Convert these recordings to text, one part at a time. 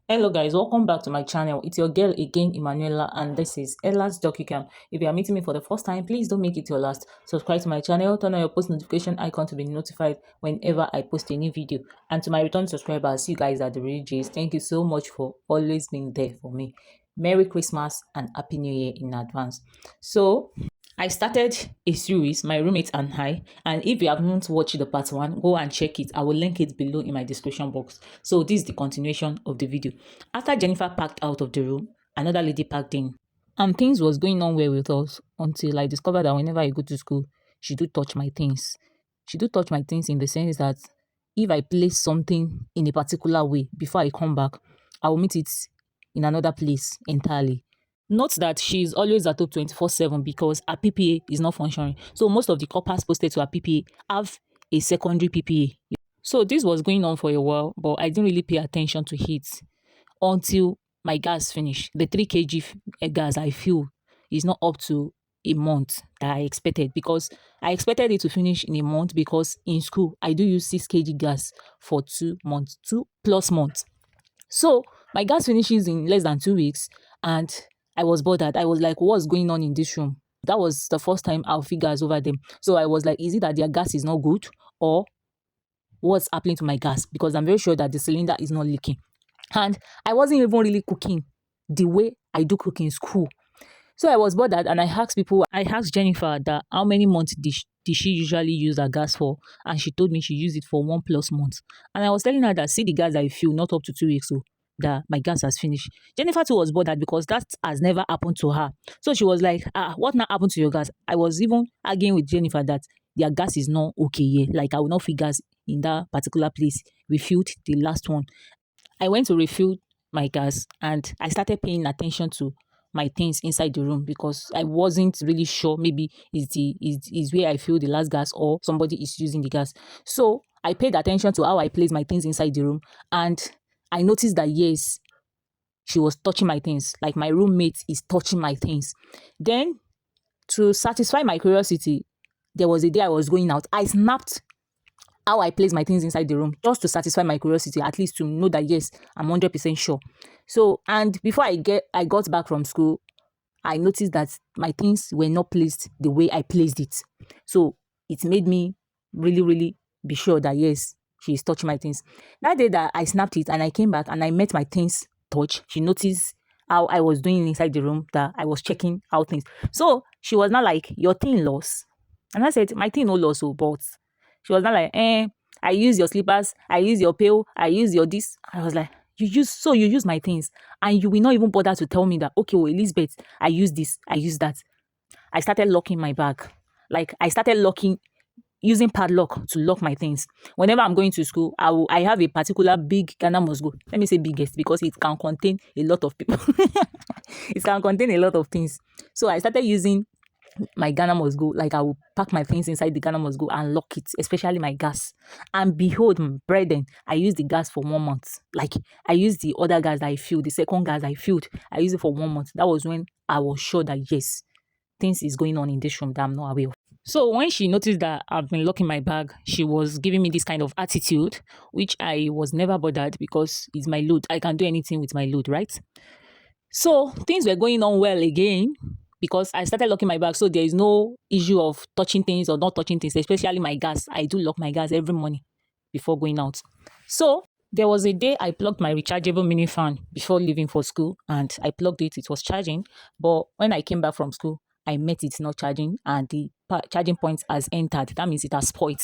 Hello guys, welcome back to my channel. It's your girl again, Emanuela, and this is Ella's DocuCam. If you are meeting me for the first time, please don't make it your last. Subscribe to my channel, turn on your post notification icon to be notified whenever I post a new video. And to my return subscribers, you guys are the real J's. Thank you so much for always being there for me. Merry Christmas and Happy New Year in advance. So, I started a series, my roommate and I, and if you haven't watched the part one, go and check it. I will link it below in my description box. So this is the continuation of the video. After Jennifer packed out of the room, another lady packed in. And things was going on well with us until I discovered that whenever I go to school, she do touch my things. She do touch my things in the sense that if I place something in a particular way before I come back, I will meet it in another place entirely. Note that she's always at home 24/7 because her PPA is not functioning. So most of the coppers posted to her PPA have a secondary PPA. So this was going on for a while, but I didn't really pay attention to it until my gas finished. The 3 kg gas I feel is not up to a month that I expected, because I expected it to finish in a month because in school I do use 6 kg gas for 2 months, 2+ months. So my gas finishes in less than 2 weeks, and I was bothered. I was like, what's going on in this room? That was the first time I'll figure over them. So I was like, is it that their gas is not good, or what's happening to my gas? Because I'm very sure that the cylinder is not leaking. And I wasn't even really cooking the way I do cook in school. So I was bothered, and I asked people, I asked Jennifer that how many months did she usually use her gas for? And she told me she used it for 1+ months. And I was telling her that, see the gas I feel, not up to 2 weeks, so that my gas has finished. Jennifer too was bothered because that has never happened to her. So she was like, what now happened to your gas? I was even arguing with Jennifer that their gas is not okay here. Like, I will not fill gas in that particular place. We filled the last one. I went to refill my gas, and I started paying attention to my things inside the room because I wasn't really sure, maybe is where I fill the last gas or somebody is using the gas. So I paid attention to how I place my things inside the room, and I noticed that yes, she was touching my things, like my roommate is touching my things. Then, to satisfy my curiosity, there was a day I was going out. I snapped how I place my things inside the room just to satisfy my curiosity, at least to know that yes, I'm 100% sure. So, and before I got back from school, I noticed that my things were not placed the way I placed it. So it made me really, really be sure that yes, she is touching my things. That day that I snapped it and I came back and I met my things touch, she noticed how I was doing inside the room, that I was checking how things. So she was not like, your thing lost. And I said, my thing no lost, so but she was not like, I use your slippers, I use your pail, I use your this. I was like, you use my things, and you will not even bother to tell me that, okay, well, Elizabeth, I use this, I use that. I started locking my bag. Like, I started locking, using padlock to lock my things. Whenever I'm going to school, I have a particular big Ghana must go. Let me say biggest because it can contain a lot of people. It can contain a lot of things. So I started using my Ghana must go. Like, I will pack my things inside the Ghana must go and lock it, especially my gas. And behold, brethren, I used the gas for 1 month. Like, I used the other gas that I filled, the second gas I filled. I used it for 1 month. That was when I was sure that yes, things is going on in this room that I'm not aware of. So when she noticed that I've been locking my bag, she was giving me this kind of attitude, which I was never bothered because it's my load. I can do anything with my load, right? So things were going on well again because I started locking my bag. So there is no issue of touching things or not touching things, especially my gas. I do lock my gas every morning before going out. So there was a day I plugged my rechargeable mini fan before leaving for school, and I plugged it. It was charging. But when I came back from school, I met it not charging, and the charging point has entered. That means it has spoiled.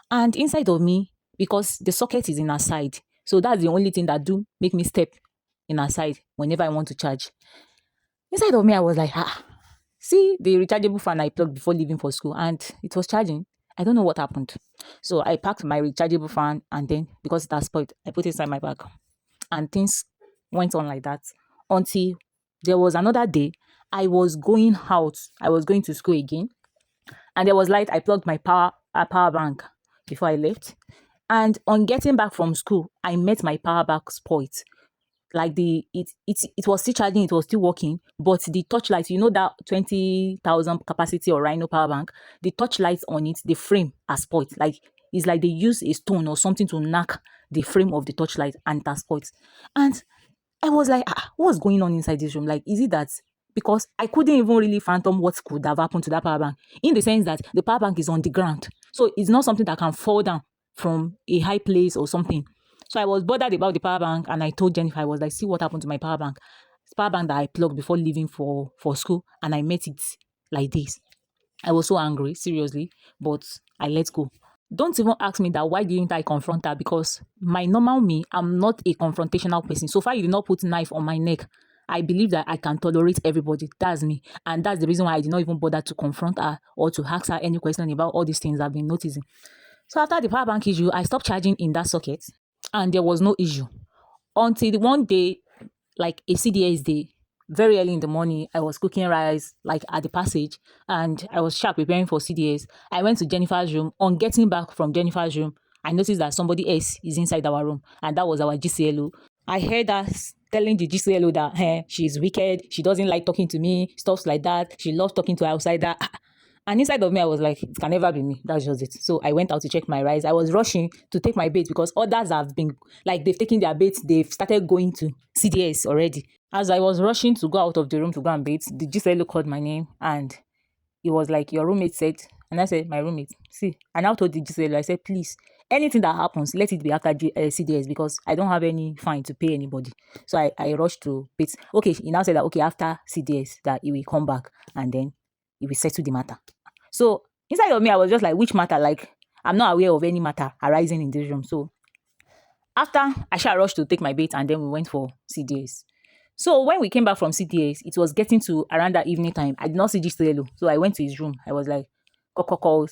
And inside of me, because the socket is in her side, so that's the only thing that do make me step in her side whenever I want to charge. Inside of me, I was like, see the rechargeable fan I plugged before leaving for school, and it was charging. I don't know what happened. So I packed my rechargeable fan, and then because it has spoiled, I put it inside my bag. And things went on like that until there was another day. I was going out. I was going to school again, and there was light. I plugged my power bank before I left. And on getting back from school, I met my power bank spoiled. Like, it was still charging, it was still working, but the touch light, you know, that 20,000 capacity or Rhino power bank, the touch lights on it, the frame has spoiled. Like, it's like they use a stone or something to knock the frame of the touch light, and it has spoiled. And I was like, what's going on inside this room? Like, is it that because I couldn't even really fathom what could have happened to that power bank in the sense that the power bank is on the ground. So it's not something that can fall down from a high place or something. So I was bothered about the power bank and I told Jennifer, I was like, see what happened to my power bank. It's power bank that I plugged before leaving for school and I met it like this. I was so angry, seriously, but I let go. Don't even ask me that why didn't I confront her? Because my normal me, I'm not a confrontational person. So far, you did not put knife on my neck. I believe that I can tolerate everybody. That's me. And that's the reason why I did not even bother to confront her or to ask her any question about all these things I've been noticing. So after the power bank issue, I stopped charging in that socket and there was no issue. Until one day, like a CDS day, very early in the morning, I was cooking rice like at the passage and I was sharp preparing for CDS. I went to Jennifer's room. On getting back from Jennifer's room, I noticed that somebody else is inside our room and that was our GCLO. I heard her telling the GCLO that hey, she's wicked, she doesn't like talking to me, stuff like that. She loves talking to outsider. And inside of me, I was like, it can never be me. That's just it. So I went out to check my rice. I was rushing to take my bait because others have been, like, they've taken their bait. They've started going to CDS already. As I was rushing to go out of the room to go and bait, the GCLO called my name and he was like, your roommate said, and I said, my roommate, see, I now told the GCLO, I said, please, anything that happens, let it be after CDS because I don't have any fine to pay anybody. So I rushed to bait. Okay, he now said that, okay, after CDS, that he will come back and then he will settle the matter. So inside of me, I was just like, which matter? Like, I'm not aware of any matter arising in this room. So after I shall rushed to take my bait and then we went for CDS. So when we came back from CDS, it was getting to around that evening time. I did not see GCLO. So I went to his room. I was like, calls.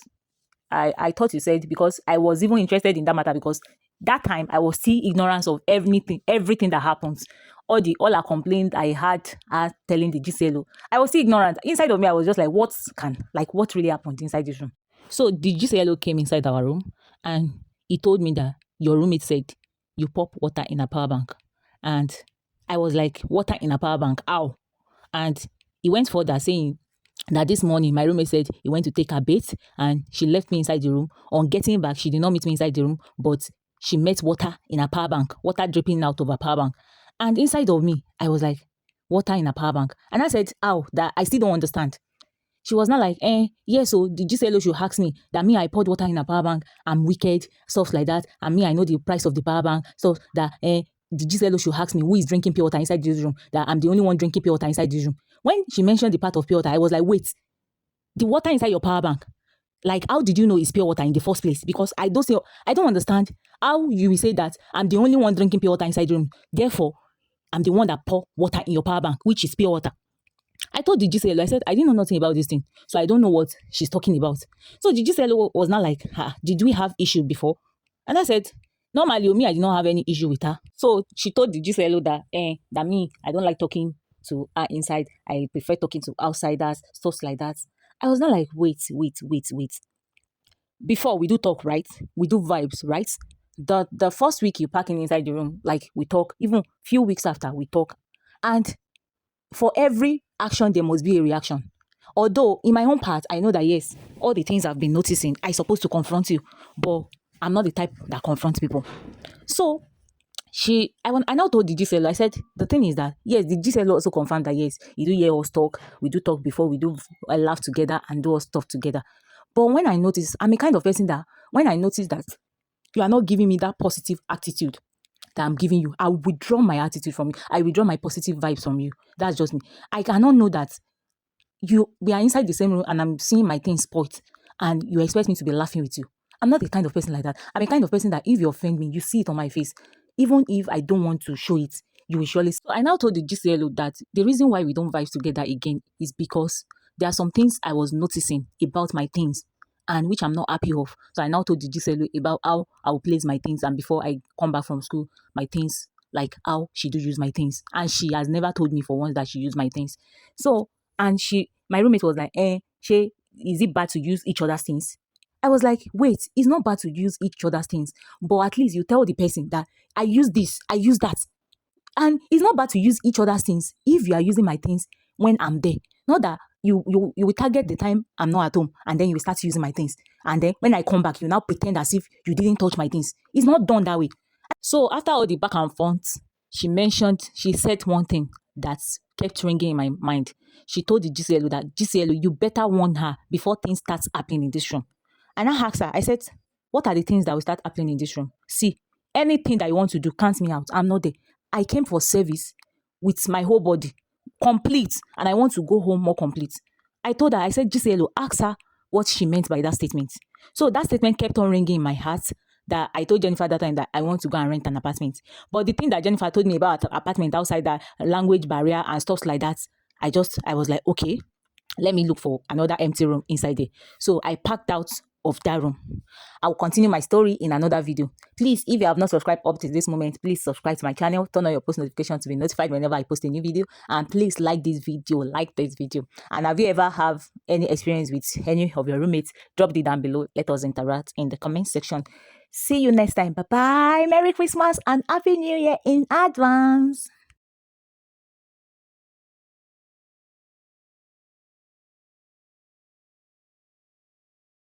I thought you said because I was even interested in that matter because that time I was still ignorance of everything that happens. All our complaints I had are telling the GCLO. I was still ignorant. Inside of me, I was just like, what really happened inside this room? So the GCLO came inside our room and he told me that your roommate said you pop water in a power bank. And I was like, water in a power bank? How? And he went further saying that this morning my roommate said he went to take her bait and she left me inside the room. On getting back, she did not meet me inside the room, but she met water in a power bank, water dripping out of a power bank. And inside of me, I was like, water in a power bank. And I said, how? That I still don't understand. She was not like, yes, so the GCLO should ask me that me, I poured water in a power bank, I'm wicked, stuff like that. And me, I know the price of the power bank. So that the GCLO should ask me who is drinking pure water inside this room, that I'm the only one drinking pure water inside this room. When she mentioned the part of pure water, I was like, wait, the water inside your power bank, like, how did you know it's pure water in the first place? Because I don't understand how you will say that I'm the only one drinking pure water inside the room. Therefore, I'm the one that pour water in your power bank, which is pure water. I told the GCLO, I said, I didn't know nothing about this thing. So I don't know what she's talking about. So the GCLO was not like, did we have issue before? And I said, normally, me, I did not have any issue with her. So she told the GCLO that me, I don't like talking to her inside. I prefer talking to outsiders, stuff like that. I was not like, wait. Before we do talk, right? We do vibes, right? The first week you parking inside the room, like we talk, even few weeks after we talk. And for every action, there must be a reaction. Although in my own part, I know that yes, all the things I've been noticing, I supposed to confront you, but I'm not the type that confronts people. So I now told the GCLO, I said, the thing is that, yes, the GCLO also confirmed that, yes, you do hear us talk, we do talk before, we do laugh together and do all stuff together. But when I notice, I'm a kind of person that, when I notice that you are not giving me that positive attitude that I'm giving you, I withdraw my attitude from you. I withdraw my positive vibes from you. That's just me. I cannot know that we are inside the same room and I'm seeing my things spoiled and you expect me to be laughing with you. I'm not the kind of person like that. I'm a kind of person that if you offend me, you see it on my face. Even if I don't want to show it, you will surely. So I now told the GCLO that the reason why we don't vibe together again is because there are some things I was noticing about my things and which I'm not happy of. So I now told the GCLO about how I'll place my things and before I come back from school, my things, like how she do use my things. And she has never told me for once that she used my things. So, and my roommate was like, is it bad to use each other's things? I was like, wait, it's not bad to use each other's things, but at least you tell the person that I use this, I use that. And it's not bad to use each other's things if you are using my things when I'm there. Not that you will target the time I'm not at home and then you will start using my things. And then when I come back, you now pretend as if you didn't touch my things. It's not done that way. So after all the back and forth, she said one thing that kept ringing in my mind. She told the GCLO that, GCLO, you better warn her before things start happening in this room. And I asked her, I said, what are the things that will start happening in this room? See, anything that you want to do, count me out. I'm not there. I came for service with my whole body, complete, and I want to go home more complete. I told her, I said, GCLO, ask her what she meant by that statement. So that statement kept on ringing in my heart, that I told Jennifer that time that I want to go and rent an apartment. But the thing that Jennifer told me about apartment outside, that language barrier and stuff like that, I was like, okay, let me look for another empty room inside there. So I packed out of that room. I'll continue my story in another video. Please, if you have not subscribed up to this moment, please subscribe to my channel, turn on your post notifications to be notified whenever I post a new video, and please like this video. And have you ever have any experience with any of your roommates? Drop it down below. Let us interact in the comment section. See you next time. Bye bye. Merry Christmas and Happy New Year in advance.